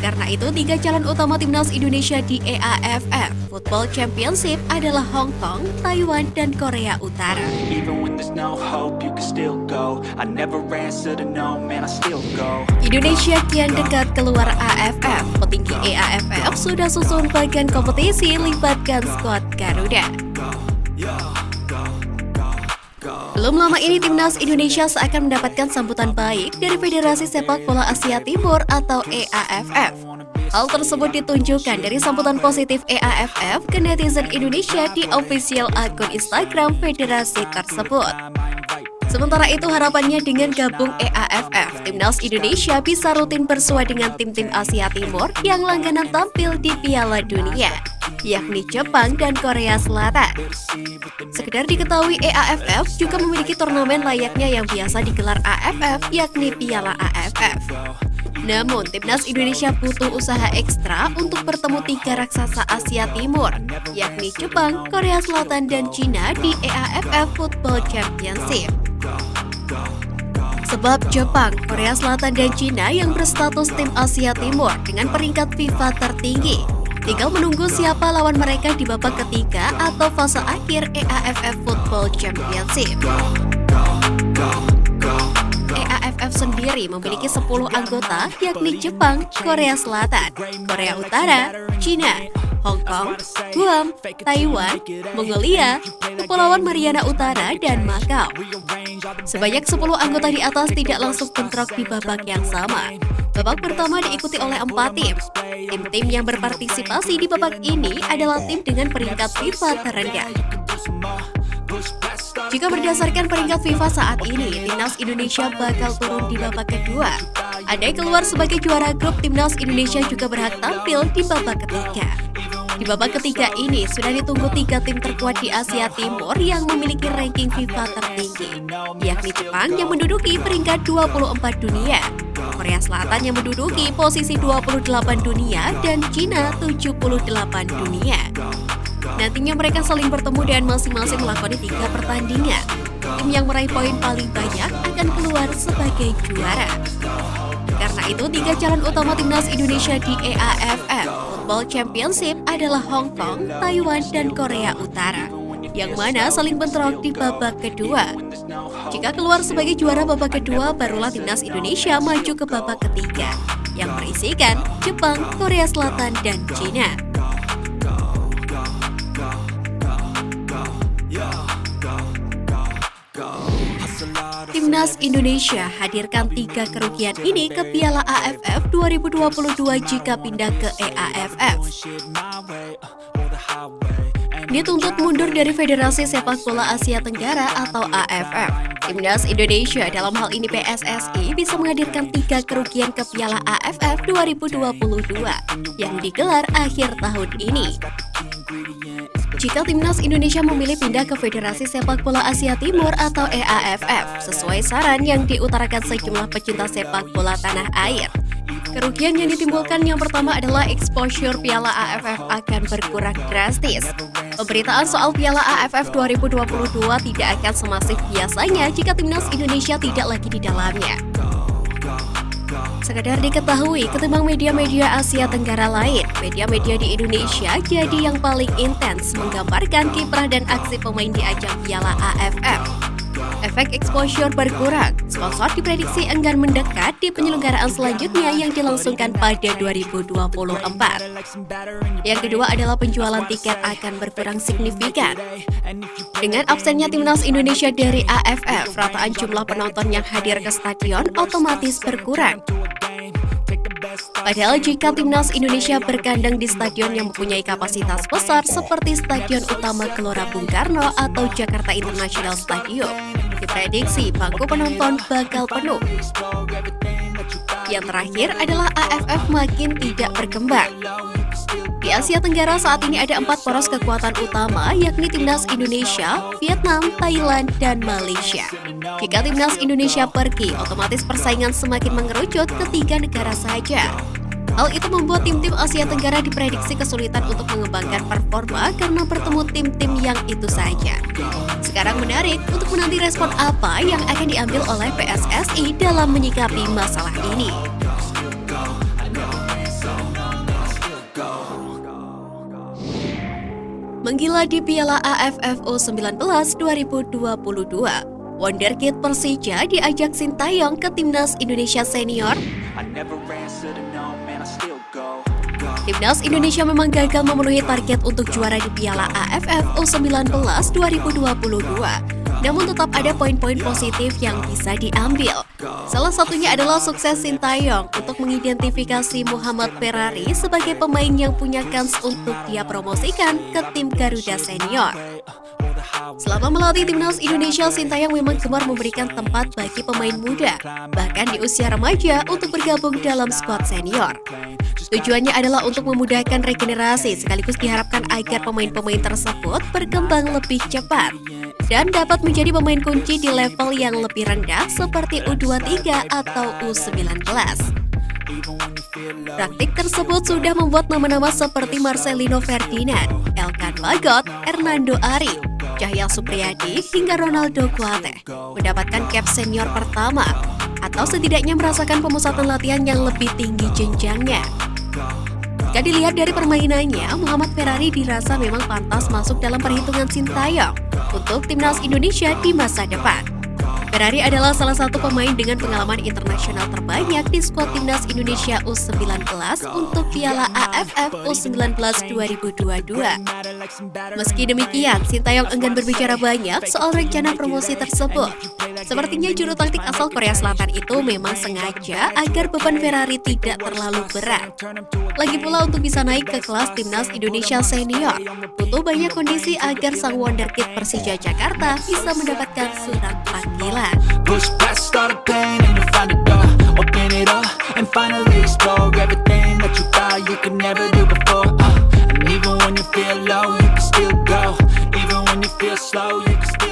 Karena itu, 3 calon utama timnas Indonesia di AFF Football Championship adalah Hong Kong, Taiwan, dan Korea Utara. Even when there's no hope, you can still go. I never answer to no, man, I still go. Indonesia kian dekat keluar AFF. Petinggi AFF sudah susun bagian kompetisi libatkan skuad Garuda. Belum lama ini timnas Indonesia seakan mendapatkan sambutan baik dari Federasi Sepak Bola Asia Timur atau AFF. Hal tersebut ditunjukkan dari sambutan positif AFF ke netizen Indonesia di official akun Instagram federasi tersebut. Sementara itu harapannya dengan gabung AFF, timnas Indonesia bisa rutin bersua dengan tim-tim Asia Timur yang langganan tampil di Piala Dunia, yakni Jepang dan Korea Selatan. Sekedar diketahui, AFF juga memiliki turnamen layaknya yang biasa digelar AFF, yakni Piala AFF. Namun, timnas Indonesia butuh usaha ekstra untuk bertemu 3 raksasa Asia Timur, yakni Jepang, Korea Selatan, dan Cina di AFF Football Championship. Sebab Jepang, Korea Selatan, dan Cina yang berstatus tim Asia Timur dengan peringkat FIFA tertinggi. Tinggal menunggu siapa lawan mereka di babak ketiga atau fase akhir AFF Football Championship. AFF sendiri memiliki 10 anggota, yakni Jepang, Korea Selatan, Korea Utara, Cina, Hong Kong, Guam, Taiwan, Mongolia, Kepulauan Mariana Utara, dan Makau. Sebanyak 10 anggota di atas tidak langsung bentrok di babak yang sama. Babak pertama diikuti oleh 4 tim. Tim-tim yang berpartisipasi di babak ini adalah tim dengan peringkat FIFA terendah. Jika berdasarkan peringkat FIFA saat ini, timnas Indonesia bakal turun di babak kedua. Andai keluar sebagai juara grup, timnas Indonesia juga berhak tampil di babak ketiga. Di babak ketiga ini sudah ditunggu 3 tim terkuat di Asia Timur yang memiliki ranking FIFA tertinggi, yakni Jepang yang menduduki peringkat 24 dunia, Korea Selatan yang menduduki posisi 28 dunia, dan Cina 78 dunia. Nantinya mereka saling bertemu dan masing-masing melakoni 3 pertandingan. Tim yang meraih poin paling banyak akan keluar sebagai juara. Karena itu, 3 calon utama timnas Indonesia di AFF Football Championship adalah Hong Kong, Taiwan, dan Korea Utara, yang mana saling bentrok di babak kedua. Jika keluar sebagai juara babak kedua, barulah timnas Indonesia maju ke babak ketiga, yang berisikan Jepang, Korea Selatan, dan Cina. Timnas Indonesia hadirkan 3 kerugian ini ke Piala AFF 2022 jika pindah ke AFF. Dituntut mundur dari Federasi Sepak Bola Asia Tenggara atau AFF. Timnas Indonesia, dalam hal ini PSSI, bisa menghadirkan 3 kerugian ke Piala AFF 2022 yang digelar akhir tahun ini. Jika timnas Indonesia memilih pindah ke Federasi Sepak Bola Asia Timur atau AFF sesuai saran yang diutarakan sejumlah pecinta sepak bola tanah air, kerugian yang ditimbulkan yang pertama adalah exposure Piala AFF akan berkurang drastis. Pemberitaan soal Piala AFF 2022 tidak akan semasif biasanya jika timnas Indonesia tidak lagi di dalamnya. Sekedar diketahui, ketimbang media-media Asia Tenggara lain, media-media di Indonesia jadi yang paling intens menggambarkan kiprah dan aksi pemain di ajang Piala AFF. Efek exposure berkurang, sponsor diprediksi enggan mendekat di penyelenggaraan selanjutnya yang dilangsungkan pada 2024. Yang kedua adalah penjualan tiket akan berkurang signifikan. Dengan absennya timnas Indonesia dari AFF, rataan jumlah penonton yang hadir ke stadion otomatis berkurang. Padahal jika timnas Indonesia berkandang di stadion yang mempunyai kapasitas besar seperti Stadion Utama Gelora Bung Karno atau Jakarta International Stadium, diprediksi bangku penonton bakal penuh. Yang terakhir adalah AFF makin tidak berkembang. Di Asia Tenggara saat ini ada 4 poros kekuatan utama, yakni timnas Indonesia, Vietnam, Thailand, dan Malaysia. Jika timnas Indonesia pergi, otomatis persaingan semakin mengerucut ke 3 negara saja. Hal itu membuat tim-tim Asia Tenggara diprediksi kesulitan untuk mengembangkan performa karena bertemu tim-tim yang itu saja. Sekarang menarik untuk menanti respon apa yang akan diambil oleh PSSI dalam menyikapi masalah ini. Menggila di Piala AFF U19 2022, Wonderkid Persija diajak Sintayong ke Timnas Indonesia Senior. I never answer to no, man, I still go. Timnas Indonesia memang gagal memenuhi target untuk juara di Piala AFF U19 2022. Namun tetap ada poin-poin positif yang bisa diambil. Salah satunya adalah sukses Sintayong untuk mengidentifikasi Muhammad Ferrari sebagai pemain yang punya kans untuk dia promosikan ke tim Garuda Senior. Selama melatih Timnas Indonesia, Sintayong memang gemar memberikan tempat bagi pemain muda, bahkan di usia remaja untuk bergabung dalam skuad senior. Tujuannya adalah untuk memudahkan regenerasi, sekaligus diharapkan agar pemain-pemain tersebut berkembang lebih cepat dan dapat menjadi pemain kunci di level yang lebih rendah seperti U23 atau U19. Praktik tersebut sudah membuat nama-nama seperti Marcelino Ferdinand, Elkan Bagot, Hernando Ari, Cahya Supriyadi, hingga Ronaldo Kuate mendapatkan cap senior pertama atau setidaknya merasakan pemusatan latihan yang lebih tinggi jenjangnya. Jika dilihat dari permainannya, Muhammad Ferrari dirasa memang pantas masuk dalam perhitungan Sintayong untuk Timnas Indonesia di masa depan. Ferrari adalah salah satu pemain dengan pengalaman internasional terbanyak di skuad Timnas Indonesia U19 untuk Piala AFF U19 2022. Meski demikian, Sintayong enggan berbicara banyak soal rencana promosi tersebut. Sepertinya juru taktik asal Korea Selatan itu memang sengaja agar beban Ferrari tidak terlalu berat. Lagi pula untuk bisa naik ke kelas Timnas Indonesia Senior, butuh banyak kondisi agar sang Wonderkid Persija Jakarta bisa mendapatkan surat panggilan. Push past all the pain and you find a door. Open it up and finally explore everything that you thought you could never do before. And even when you feel low, you can still go. Even when you feel slow, you can still